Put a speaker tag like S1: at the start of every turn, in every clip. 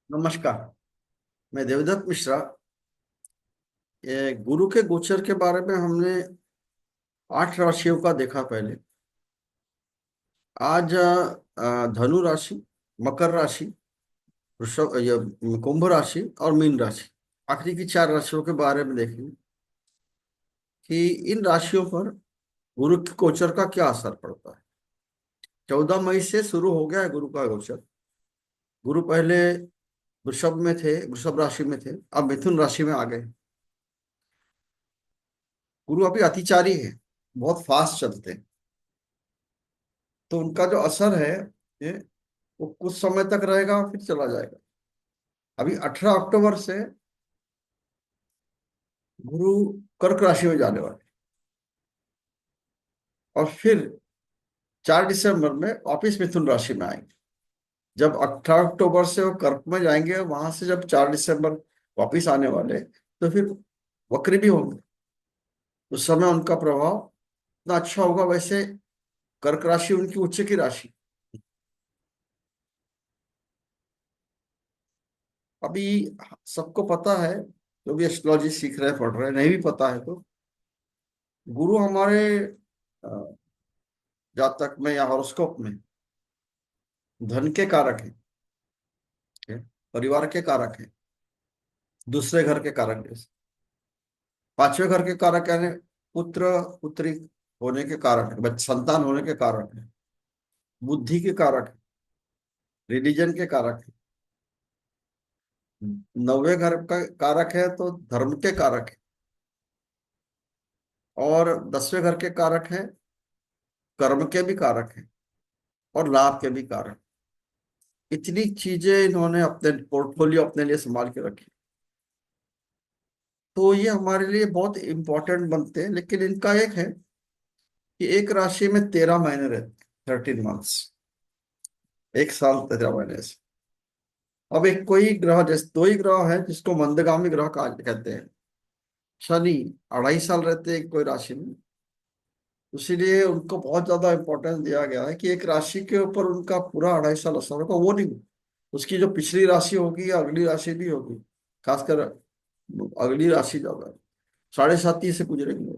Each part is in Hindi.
S1: नमस्कार। मैं देवदत्त मिश्रा। ये गुरु के गोचर के बारे में हमने 8 राशियों का देखा पहले। आज धनु राशि, मकर राशि, वृषभ कुंभ राशि और मीन राशि, आखिरी की 4 राशियों के बारे में देखेंगे कि इन राशियों पर गुरु के गोचर का क्या असर पड़ता है। 14 मई से शुरू हो गया है गुरु का गोचर। गुरु पहले वृषभ में थे, वृषभ राशि में थे, अब मिथुन राशि में आ गए। गुरु अभी अतिचारी है, बहुत फास्ट चलते हैं, तो उनका जो असर है ये वो कुछ समय तक रहेगा, फिर चला जाएगा। अभी 18 अक्टूबर से गुरु कर्क राशि में जाने वाले, और फिर 4 दिसंबर में वापिस मिथुन राशि में आएंगे। जब 18 अक्टूबर से वो कर्क में जाएंगे, वहां से जब 4 दिसंबर वापिस आने वाले, तो फिर वक्री भी होंगे। उस समय उनका प्रभाव इतना अच्छा होगा। वैसे कर्क राशि उनकी उच्च की राशि। अभी सबको पता है, जो भी एस्ट्रोलॉजी सीख रहे हैं, पढ़ रहे हैं, नहीं भी पता है तो गुरु हमारे अ, जातक में या हॉरोस्कोप में धन के कारक हैं, ठीक है? परिवार के कारक हैं, दूसरे घर के कारक है, 5वें घर के कारक यानी पुत्र पुत्री होने के कारक है, संतान होने के कारक है, बुद्धि के कारक है, रिलीजन के कारक है। 9वें घर का कारक है तो धर्म के कारक है, और 10वें घर के कारक है, कर्म के भी कारक है, और लाभ के भी कारक। इतनी चीजें इन्होंने अपने पोर्टफोलियो अपने लिए संभाल के रखी, तो ये हमारे लिए बहुत इंपॉर्टेंट बनते हैं। लेकिन इनका एक है कि एक राशि में 13 महीने रहते हैं, 13 मंथ्स, एक साल 13 महीने से। अब एक कोई ग्रह, जैसे दो ही ग्रह है जिसको मंदगामी ग्रह कहा कहते हैं। शनि 2.5 साल रहते हैं कोई राशि में, इसीलिए उनको बहुत ज्यादा इंपॉर्टेंस दिया गया है कि एक राशि के ऊपर उनका पूरा 2.5 साल असर होगा, वो नहीं, उसकी जो पिछली राशि होगी या अगली राशि भी होगी, खासकर अगली राशि ज्यादा 7.5 से गुजरेंगे।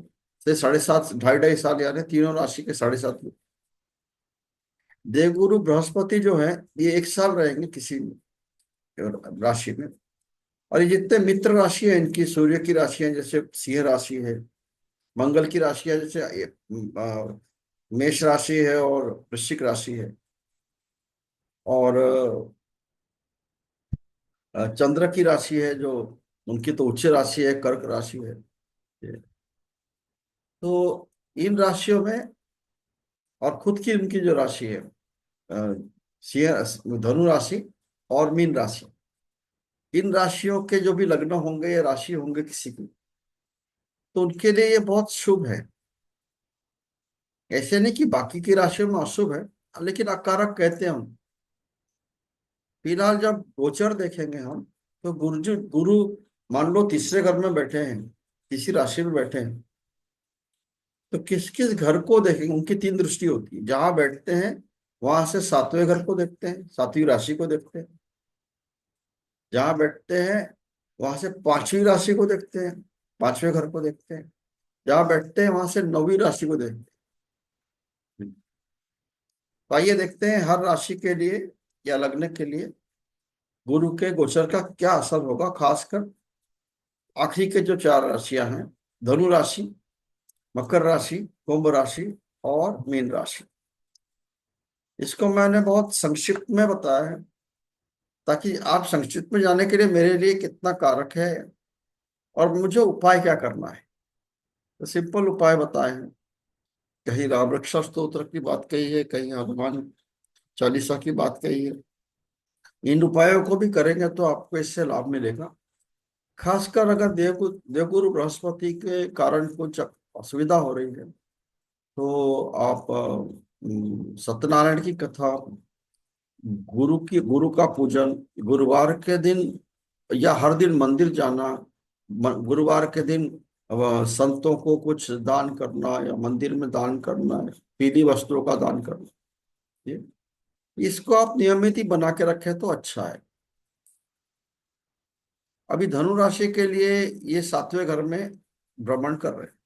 S1: से 7.5 2.5 2.5 साल, यानी तीनों राशि के 7.5। देवगुरु बृहस्पति जो है, ये 1 साल रहेंगे किसी राशि में। और ये जितने मित्र राशि है इनकी, सूर्य की राशि है जैसे सिंह राशि है, मंगल की राशि है जैसे मेष राशि है और वृश्चिक राशि है, और चंद्र की राशि है जो उनकी तो उच्च राशि है, कर्क राशि है। तो इन राशियों में, और खुद की उनकी जो राशि है अ, सिंह, धनु राशि और मीन राशि, इन राशियों के जो भी लग्न होंगे या राशि होंगे किसी की, तो उनके लिए ये बहुत शुभ है। ऐसे नहीं कि बाकी की राशियों में अशुभ है, लेकिन अकारक कहते हैं हम। फिलहाल जब गोचर देखेंगे हम, तो गुरु मान लो तीसरे घर में बैठे हैं, किसी राशि में बैठे हैं, तो किस किस घर को देखेंगे। उनकी 3 दृष्टि होती है, जहां बैठते हैं वहां से 7वें घर को देखते हैं, 7वीं राशि को देखते हैं। जहां बैठते हैं वहां से 5वीं राशि को देखते हैं, 5वें घर को देखते हैं। जहां बैठते हैं वहां से 9वीं राशि को देखते हैं। तो आइए देखते हैं हर राशि के लिए या लग्न के लिए गुरु के गोचर का क्या असर होगा, खासकर आखिरी के जो 4 राशियां हैं, धनु राशि, मकर राशि, कुंभ राशि और मीन राशि। इसको मैंने बहुत संक्षिप्त में बताया है, ताकि आप संक्षिप्त में जाने के लिए मेरे लिए कितना कारक है और मुझे उपाय क्या करना है, तो सिंपल उपाय बताए हैं। कहीं राम रक्षा स्तोत्र की बात कही है, कहीं हनुमान चालीसा की बात कही है। इन उपायों को भी करेंगे तो आपको इससे लाभ मिलेगा। खासकर अगर देवगुरु बृहस्पति के कारण कुछ असुविधा हो रही है, तो आप सत्यनारायण की कथा, गुरु का पूजन, गुरुवार के दिन या हर दिन मंदिर जाना, गुरुवार के दिन संतों को कुछ दान करना या मंदिर में दान करना, पीली वस्त्रों का दान करना, ये इसको आप नियमित ही बना के रखें तो अच्छा है। अभी धनु राशि के लिए ये सातवें घर में भ्रमण कर रहे हैं।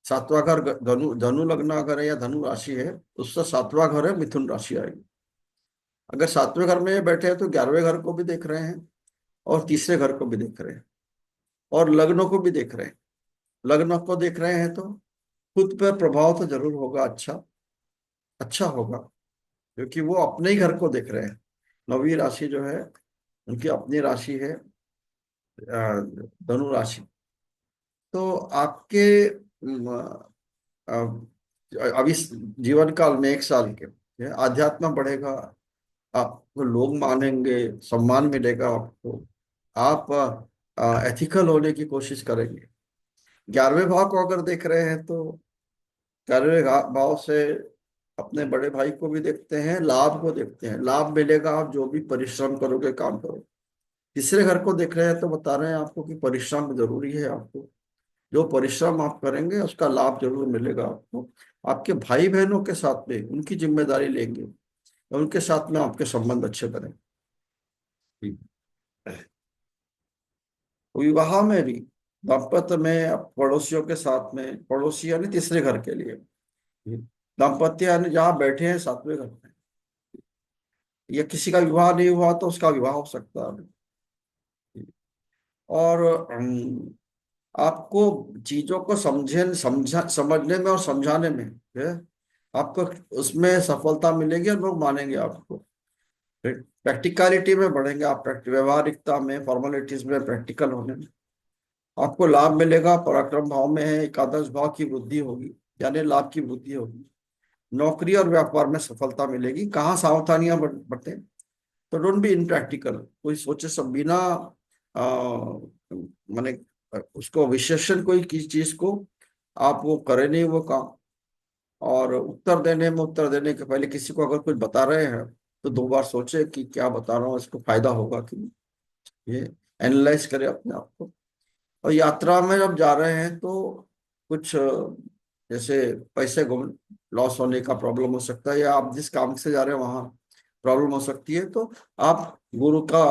S1: सातवां घर धनु धनु लग्न अगर है या धनु राशि है, उसका सातवां घर है मिथुन राशि आएगी। अगर सातवें घर में ये बैठे हैं तो 11वें घर को भी देख रहे हैं और तीसरे घर को भी देख रहे हैं और लग्नों को भी देख रहे हैं। लग्न को देख रहे हैं तो खुद पर प्रभाव तो जरूर होगा, अच्छा अच्छा होगा, क्योंकि वो अपने ही घर को देख रहे हैं। नौवीं राशि जो है उनकी अपनी राशि है, धनु राशि। तो आपके अ, अभी जीवन काल में 1 साल के आध्यात्म बढ़ेगा, आपको लोग मानेंगे, सम्मान मिलेगा आपको। आप एथिकल होने की कोशिश करेंगे। 11वें भाव को अगर देख रहे हैं तो 11वें भाव से अपने बड़े भाई को भी देखते हैं, लाभ को देखते हैं, लाभ मिलेगा आप जो भी परिश्रम करोगे, काम करोगे। तीसरे घर को देख रहे हैं तो बता रहे हैं आपको कि परिश्रम जरूरी है आपको। जो परिश्रम आप करेंगे उसका लाभ जरूर मिलेगा आपको। आपके भाई बहनों के साथ में उनकी जिम्मेदारी लेंगे और उनके साथ में आपके संबंध अच्छे बने। विवाह में भी, दाम्पत्य में, पड़ोसियों के साथ में, पड़ोसी यानी तीसरे घर के लिए, दाम्पत्य यानी जहाँ बैठे हैं सातवें घर में, या किसी का विवाह नहीं हुआ तो उसका विवाह हो सकता है। और आपको चीजों को समझने में और समझाने में है, आपको उसमें सफलता मिलेगी और लोग मानेंगे आपको। प्रैक्टिकलिटी में बढ़ेंगे आप, व्यवहारिकता में, फॉर्मेलिटीज में, प्रैक्टिकल होने में आपको लाभ मिलेगा। पराक्रम भाव में है, एकादश भाव की वृद्धि होगी, यानी लाभ की वृद्धि होगी। नौकरी और व्यापार में सफलता मिलेगी। कहाँ सावधानियां बरतें, तो डोंट बी इनप्रैक्टिकल। कोई सोचे सब बिना माने उसको विशेषण कोई किसी चीज को आप वो करे नहीं वो काम। और उत्तर देने के पहले किसी को अगर कुछ बता रहे हैं तो 2 बार सोचे कि क्या बता रहा हूँ, इसको फायदा होगा कि नहीं। ये एनालाइज करें अपने आप को। और यात्रा में जब जा रहे हैं तो कुछ जैसे पैसे गुम लॉस होने का प्रॉब्लम हो सकता है, या आप जिस काम से जा रहे हैं वहां प्रॉब्लम हो सकती है, तो आप गुरु का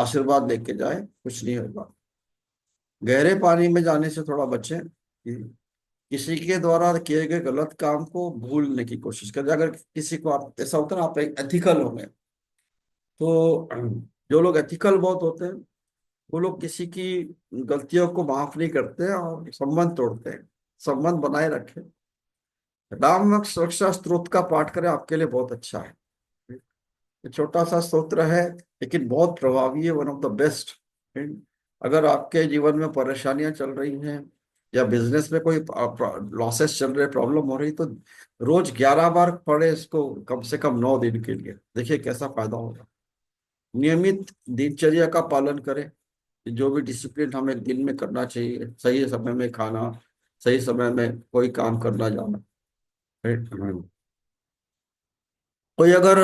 S1: आशीर्वाद लेके जाएं, कुछ नहीं होगा। गहरे पानी में जाने से थोड़ा बचें। किसी के द्वारा किए गए गलत काम को भूलने की कोशिश करें। अगर किसी को, आप ऐसा होता है ना, आप एथिकल हो गए तो जो लोग एथिकल बहुत होते हैं वो लोग किसी की गलतियों को माफ नहीं करते हैं और संबंध तोड़ते हैं। संबंध बनाए रखें। राम सुरक्षा स्त्रोत का पाठ करें, आपके लिए बहुत अच्छा है। ये छोटा सा स्तोत्र है लेकिन बहुत प्रभावी है, वन ऑफ द बेस्ट। अगर आपके जीवन में परेशानियां चल रही हैं या बिजनेस में कोई लॉसेस चल रहे, प्रॉब्लम हो रही, तो रोज 11 बार पढ़े इसको, कम से कम 9 दिन के लिए, देखिए कैसा फायदा होगा। नियमित दिनचर्या का पालन करें। जो भी डिसिप्लिन हमें दिन में करना चाहिए, सही समय में खाना, सही समय में कोई काम करना जाना। right? कोई अगर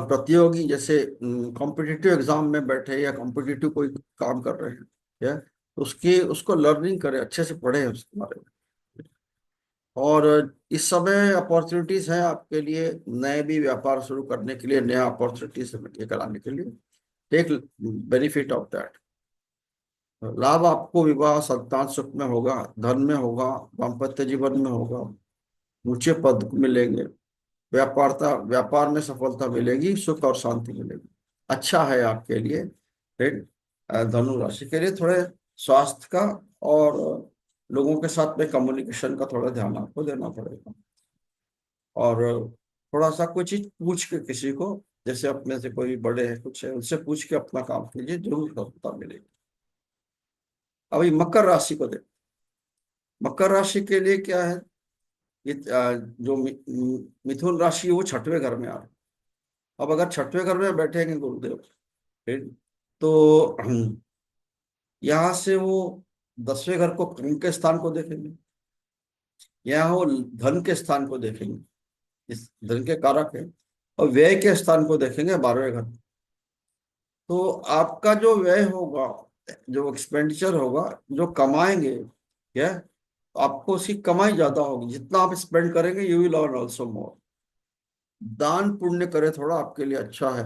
S1: प्रतियोगी जैसे कॉम्पिटिटिव एग्जाम में बैठे या कॉम्पिटिटिव कोई काम कर रहे हैं, या तो उसकी उसको लर्निंग करें, अच्छे से पढ़े उसके बारे में। और इस समय अपॉर्चुनिटीज हैं आपके लिए, नए भी व्यापार शुरू करने के लिए, नया अपॉर्चुनिटीज लेकर आने के लिए। Take benefit of that. लाभ आपको विवाह, संतान सुख में होगा, धन में होगा, दाम्पत्य जीवन में होगा, ऊंचे पद मिलेंगे, व्यापार में सफलता मिलेगी, सुख और शांति मिलेगी। अच्छा है आपके लिए। फिर धनु राशि के लिए थोड़े स्वास्थ्य का और लोगों के साथ में कम्युनिकेशन का थोड़ा ध्यान आपको देना पड़ेगा। और थोड़ा सा कुछ चीज पूछ के किसी को, जैसे अपने से कोई बड़े हैं कुछ है, उनसे पूछ के अपना काम कीजिए, जरूर सफलता मिलेगी। अभी मकर राशि को देख। मकर राशि के लिए क्या है, ये जो मिथुन राशि है वो छठवें घर में आ रहा है। अब अगर छठवें घर में बैठेंगे गुरुदेव, फिर तो यहाँ से वो 10वें घर को, कर्म के स्थान को देखेंगे, यहाँ वो धन के स्थान को देखेंगे, इस धन के कारक है। और व्यय के स्थान को देखेंगे, 12वें घर। तो आपका जो व्यय होगा, जो एक्सपेंडिचर होगा, जो कमाएंगे, क्या, आपको उसकी कमाई ज्यादा होगी। जितना आप स्पेंड करेंगे you will earn also more. दान पुण्य करे थोड़ा, आपके लिए अच्छा है।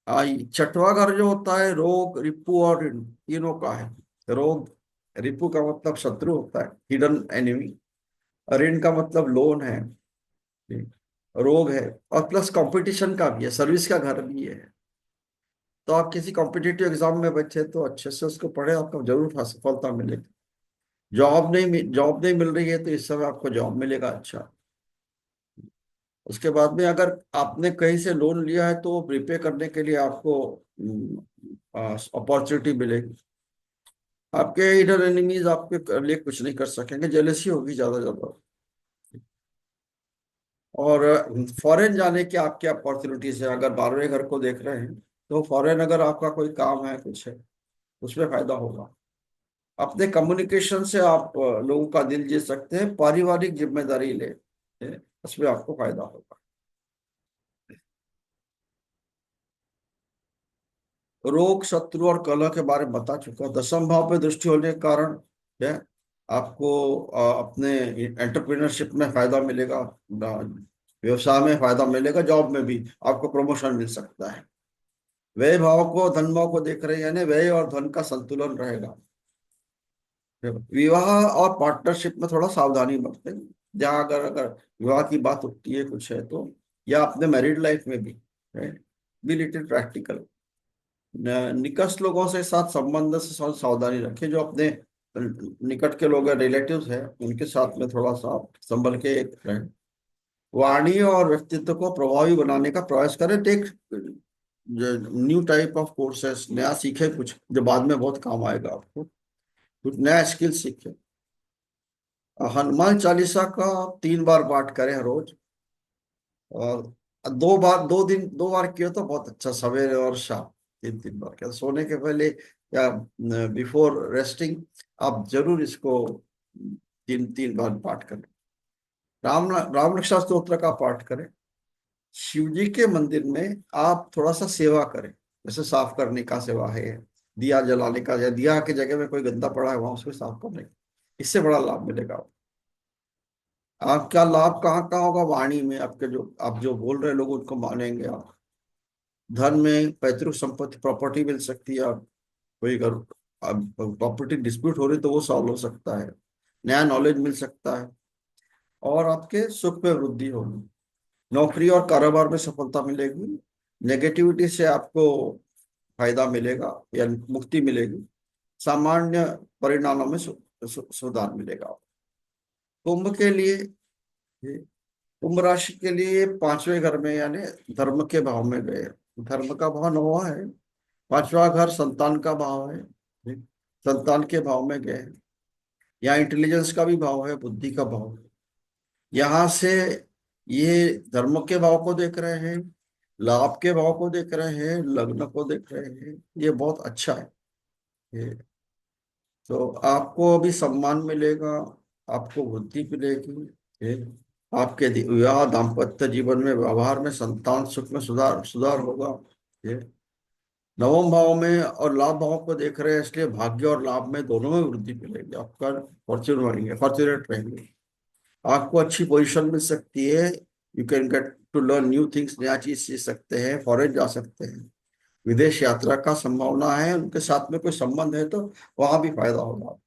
S1: छठवां घर जो होता है रोग, रिपु और ऋण, तीनों का है। रोग, रिपु का मतलब शत्रु होता है, हिडन एनिमी। ऋण का मतलब लोन है। ठीक। रोग है, और प्लस कंपटीशन का भी है, सर्विस का घर भी है। तो आप किसी कॉम्पिटिटिव एग्जाम में बैठे तो अच्छे से उसको पढ़े, आपको जरूर सफलता मिलेगी। जॉब नहीं मिल रही है तो इस समय आपको जॉब मिलेगा अच्छा। उसके बाद में अगर आपने कहीं से लोन लिया है तो रिपे करने के लिए आपको अपॉर्चुनिटी मिलेगी। आपके इधर एनिमीज आपके लिए कुछ नहीं कर सकेंगे, जेलसी होगी ज्यादा ज्यादा। और फॉरेन जाने की आपकी अपॉर्चुनिटीज है, अगर 12वें घर को देख रहे हैं तो फॉरेन अगर आपका कोई काम है कुछ है, उसमें फायदा होगा। अपने कम्युनिकेशन से आप लोगों का दिल जीत सकते हैं, पारिवारिक जिम्मेदारी ले, उसमें आपको फायदा होगा। रोग, शत्रु और कलह के बारे में बता चुका। 10वें भाव पे दृष्टि होने के कारण है आपको अपने एंटरप्रेन्योरशिप में फायदा मिलेगा, व्यवसाय में फायदा मिलेगा, जॉब में भी आपको प्रमोशन मिल सकता है। व्यय भाव को, धन भाव को देख रहे हैं, यानी व्यय और धन का संतुलन रहेगा। विवाह और पार्टनरशिप में थोड़ा सावधानी बरतें, जहाँ अगर अगर विवाह की बात उठती है कुछ है तो, या अपने मैरिड लाइफ में भी, बी लिटिल प्रैक्टिकल। निकट लोगों से साथ संबंध से सावधानी रखें, जो अपने निकट के लोग रिलेटिव्स हैं उनके साथ में थोड़ा सा आप संभल के रहें। वाणी और व्यक्तित्व को प्रभावी बनाने का प्रयास करें। Take new type of courses, नया सीखे कुछ जो बाद में बहुत काम आएगा आपको, कुछ नया स्किल सीखे। हनुमान चालीसा का 3 बार पाठ करें रोज। और 2 बार, 2 दिन 2 बार किए तो बहुत अच्छा, सवेरे और शाम, 3 3 बार किया सोने के पहले या बिफोर रेस्टिंग। आप जरूर इसको 3 3 बार पाठ करें। राम रक्षा स्तोत्र का पाठ करें। शिव जी के मंदिर में आप थोड़ा सा सेवा करें, जैसे साफ करने का सेवा है, दिया जलाने का, या दिया की जगह में कोई गंदा पड़ा है वहां उसको साफ करने का, इससे बड़ा लाभ मिलेगा। आपका लाभ कहाँ कहाँ होगा? वाणी में, आपके जो आप जो बोल रहे लोग उनको मानेंगे आप। धन में पैतृक संपत्ति, प्रॉपर्टी मिल सकती है। आप कोई अगर प्रॉपर्टी डिस्प्यूट हो रही तो वो सॉल्व हो सकता है। नया नॉलेज मिल सकता है। और आपके सुख में वृद्धि होगी। नौकरी और कारोबार में सफलता मिलेगी। नेगेटिविटी से आपको फायदा मिलेगा या मुक्ति मिलेगी। सामान्य परिणामों में सुधार मिलेगा। कुंभ के लिए, कुंभ राशि के लिए 5वें घर में, यानी धर्म के भाव में गए। धर्म का भाव 9वां है। 5वां घर संतान का भाव है। संतान के भाव में गए। यहाँ इंटेलिजेंस का भी भाव है, बुद्धि का भाव है। यहाँ से ये धर्म के भाव को देख रहे हैं, लाभ के भाव को देख रहे हैं, लग्न को देख रहे हैं, ये बहुत अच्छा है। ये तो आपको अभी सम्मान मिलेगा, आपको बुद्धि मिलेगी। ये आपके विवाह दाम्पत्य जीवन में, व्यवहार में, संतान सुख में सुधार सुधार होगा। ये 9वें भाव में और लाभ भाव को देख रहे हैं, इसलिए भाग्य और लाभ में दोनों में वृद्धि मिलेगी। आपका फॉर्च्यून बनेंगे, फॉर्चुनेट रहेंगे। आपको अच्छी पोजीशन मिल सकती है। You can get to learn new things, नया चीज सीख सकते हैं, फॉरेन जा सकते हैं। विदेश यात्रा का संभावना है, उनके साथ में कोई संबंध है तो वहां भी फायदा होगा।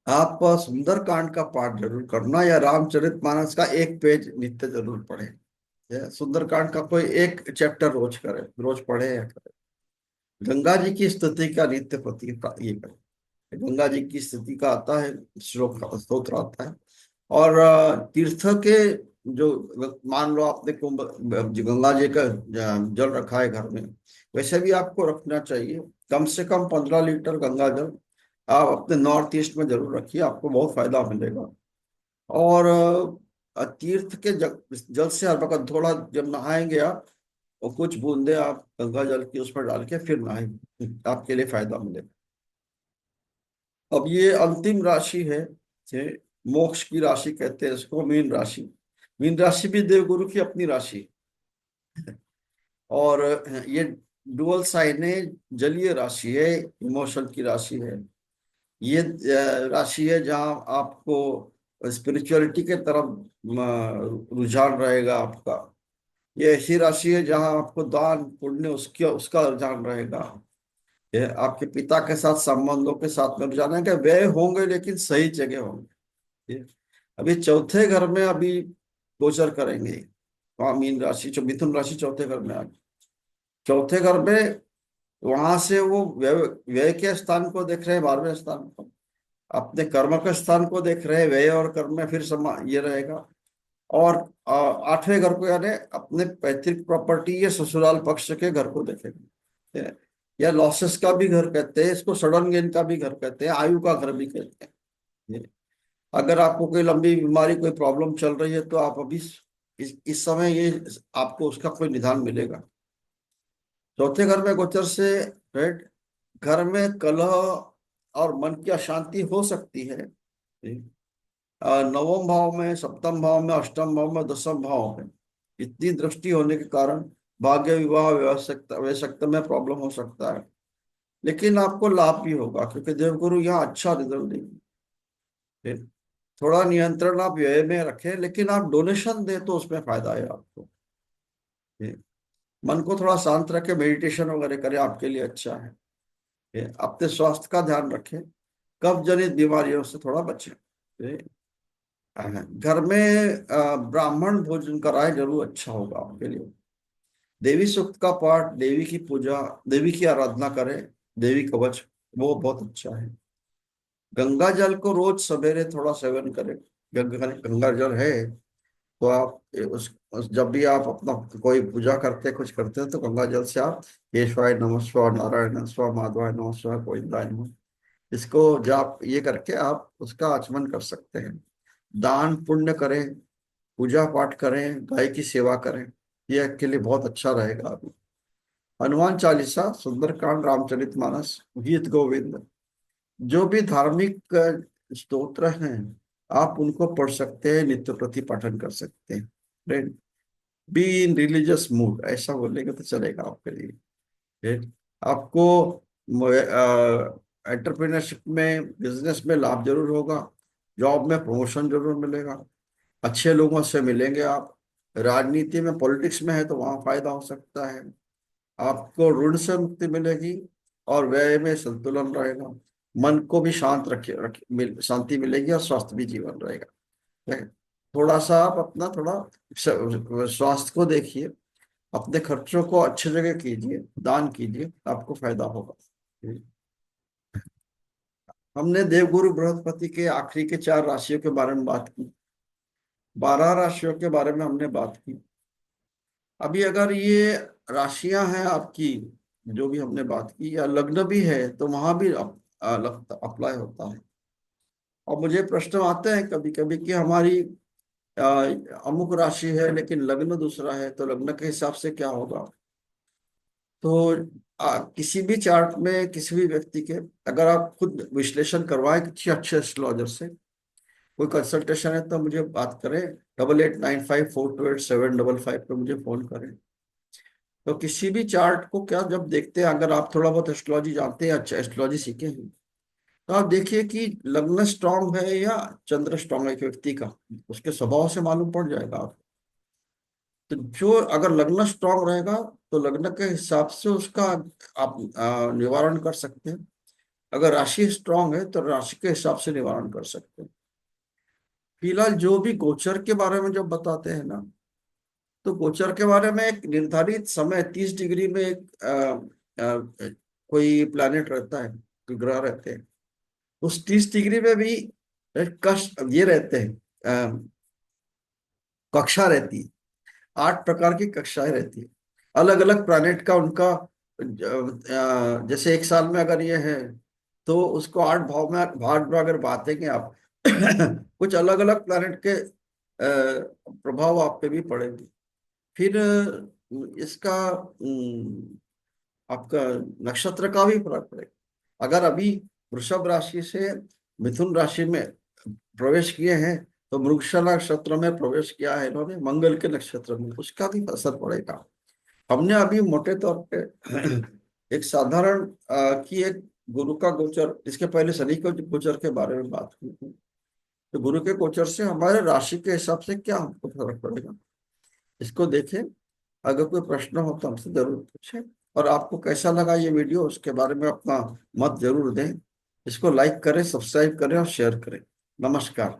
S1: आप सुंदरकांड का पाठ जरूर करना, या रामचरितमानस का 1 पेज नित्य जरूर पढ़े। सुंदरकांड का कोई एक चैप्टर रोज करे, रोज पढ़े या करे। गंगा जी की स्तुति का नित्य प्रति ये करे। गंगा जी की स्तुति का आता है, श्लोक स्तोत्र आता है। और तीर्थ के जो, मान लो आपने कुंभ, गंगा जी का जल रखा है घर में, वैसे भी आपको रखना चाहिए। कम से कम 15 लीटर गंगा जल आप अपने नॉर्थ ईस्ट में जरूर रखिए, आपको बहुत फायदा मिलेगा। और तीर्थ के जल से हर वक्त थोड़ा, जब नहाएंगे आप, और कुछ बूंदे आप गंगा जल की उस पर डाल के फिर नहाएंगे, आपके लिए फायदा मिलेगा। अब ये अंतिम राशि है, जे मोक्ष की राशि कहते हैं इसको, मीन राशि। मीन राशि भी देवगुरु की अपनी राशि है। और ये डुअल साइन है, जलीय राशि है, इमोशन की राशि है। ये राशि है जहाँ आपको स्पिरिचुअलिटी के तरफ रुझान रहेगा आपका। ये ऐसी राशि है जहां आपको दान पुण्य उसके उसका रुझान रहेगा। ये आपके पिता के साथ संबंधों के साथ में रुझान है कि व्यय होंगे लेकिन सही जगह होंगे। ये अभी चौथे घर में अभी गोचर करेंगे। वहाँ मीन राशि जो मिथुन राशि चौथे घर में आ गई। चौथे घर में वहां से वो व्यय व्यय के स्थान को देख रहे हैं, 12वें स्थान को। अपने कर्म के स्थान को देख रहे हैं, व्यय और कर्म में फिर ये रहेगा। और 8वें घर को यानी अपने पैतृक प्रॉपर्टी या ससुराल पक्ष के घर को देखेंगे। या लॉसेस का भी घर कहते हैं इसको, सडन गेन का भी घर कहते हैं, आयु का घर भी कहते हैं। ये अगर आपको कोई लंबी बीमारी कोई प्रॉब्लम चल रही है तो आप अभी इस समय ये आपको उसका कोई निदान मिलेगा। चौथे घर में गोचर से, राइट, घर में कलह और मन की अशांति हो सकती है। नवम भाव में, सप्तम भाव में, अष्टम भाव में, दसम भाव में इतनी दृष्टि होने के कारण भाग्य विवाह व्यवस्था व्यवस्था में प्रॉब्लम हो सकता है। लेकिन आपको लाभ भी होगा क्योंकि देवगुरु यहाँ अच्छा रिजल्ट देंगे। फिर थोड़ा नियंत्रण आप व्यय में रखें, लेकिन आप डोनेशन दें तो उसमें फायदा है आपको। फिर मन को थोड़ा शांत रखें, मेडिटेशन वगैरह करें, आपके लिए अच्छा है। फिर अपने स्वास्थ्य का ध्यान रखें, कब्ज जनित बीमारियों से थोड़ा बचें। फिर घर में ब्राह्मण भोजन कराए, जरूर अच्छा होगा आपके लिए। देवी सूक्त का पाठ, देवी की पूजा, देवी की आराधना करें, देवी कवच, वो बहुत अच्छा है। गंगा जल को रोज सवेरे थोड़ा सेवन करें। गंगा गंगा जल है तो आप जब भी आप अपना कोई पूजा करते कुछ करते हैं तो गंगा जल से आप केशवाय नमः शिवाय, नारायण नमः शिवाय, माधवाय नमः शिवाय, गोविंदाय नमः, इसको जाप ये करके आप उसका आचमन कर सकते हैं। दान पुण्य करें, पूजा पाठ करें, गाय की सेवा करें, ये आपके लिए बहुत अच्छा रहेगा अभी। हनुमान चालीसा, सुंदरकांड, रामचरितमानस, गीत गोविंद, जो भी धार्मिक स्तोत्र हैं आप उनको पढ़ सकते हैं, नित्य प्रति पाठन कर सकते हैं। Right, be in religious mood ऐसा बोलेंगे तो चलेगा आपके लिए। राइट, आपको एंटरप्रेन्योरशिप में, बिजनेस में लाभ जरूर होगा। जॉब में प्रमोशन जरूर मिलेगा। अच्छे लोगों से मिलेंगे आप। राजनीति में, पॉलिटिक्स में है तो वहां फायदा हो सकता है। आपको ऋण से मुक्ति मिलेगी और व्यय में संतुलन रहेगा। मन को भी शांत शांति मिलेगी और स्वस्थ भी जीवन रहेगा। ठीक है? थोड़ा सा आप अपना थोड़ा स्वास्थ्य को देखिए, अपने खर्चों को अच्छी जगह कीजिए, दान कीजिए, आपको फायदा होगा। हमने देवगुरु बृहस्पति के आखिरी के 4 राशियों के बारे में बात की, 12 राशियों के बारे में हमने बात की। अभी अगर ये राशियां हैं आपकी, जो भी हमने बात की, या लग्न भी है तो वहां भी अप्लाई होता है। और मुझे प्रश्न आते हैं कभी कभी कि हमारी अ, अमुक राशि है लेकिन लग्न दूसरा है, तो लग्न के हिसाब से क्या होगा। तो किसी भी चार्ट में किसी भी व्यक्ति के, अगर आप खुद विश्लेषण करवाएं किसी अच्छे एस्ट्रोलॉजर से, कोई कंसल्टेशन है तो मुझे बात करें। 8895428755 पे मुझे फोन करें। तो किसी भी चार्ट को क्या जब देखते हैं, अगर आप थोड़ा बहुत एस्ट्रोलॉजी जानते हैं, अच्छा एस्ट्रोलॉजी सीखे हैं, तो आप देखिए कि लग्न स्ट्रांग है या चंद्र स्ट्रांग है एक व्यक्ति का, उसके स्वभाव से मालूम पड़ जाएगा आप। तो जो अगर लग्न स्ट्रांग रहेगा तो लग्न के हिसाब से उसका आप निवारण कर सकते हैं। अगर राशि स्ट्रांग है तो राशि के हिसाब से निवारण कर सकते हैं। फिलहाल जो भी गोचर के बारे में जब बताते हैं ना, तो गोचर के बारे में एक निर्धारित समय 30 डिग्री में एक कोई प्लैनेट रहता है, कोई ग्रह रहते हैं। उस 30 डिग्री में भी एक ये रहते हैं, कक्षा रहती है। 8 प्रकार की कक्षाएं रहती है, अलग अलग प्लैनेट का उनका जैसे एक साल में अगर ये है तो उसको 8 भाव में, भाग में अगर बांटेंगे आप कुछ अलग अलग प्लैनेट के प्रभाव आप पे भी पड़ेंगे। फिर इसका आपका नक्षत्र का भी फर्क पड़ेगा। अगर अभी वृषभ राशि से मिथुन राशि में प्रवेश किए हैं तो मृगशा नक्षत्र में प्रवेश किया है इन्होंने, मंगल के नक्षत्र में, उसका भी असर पड़ेगा। हमने अभी मोटे तौर पे एक साधारण की एक गुरु का गोचर, इसके पहले शनि के गोचर के बारे में बात की थी। तो गुरु के गोचर से हमारे राशि के हिसाब से क्या हमको फर्क पड़ेगा, इसको देखें। अगर कोई प्रश्न हो तो हमसे जरूर पूछें। और आपको कैसा लगा ये वीडियो, उसके बारे में अपना मत जरूर दें। इसको लाइक करें, सब्सक्राइब करें और शेयर करें। नमस्कार।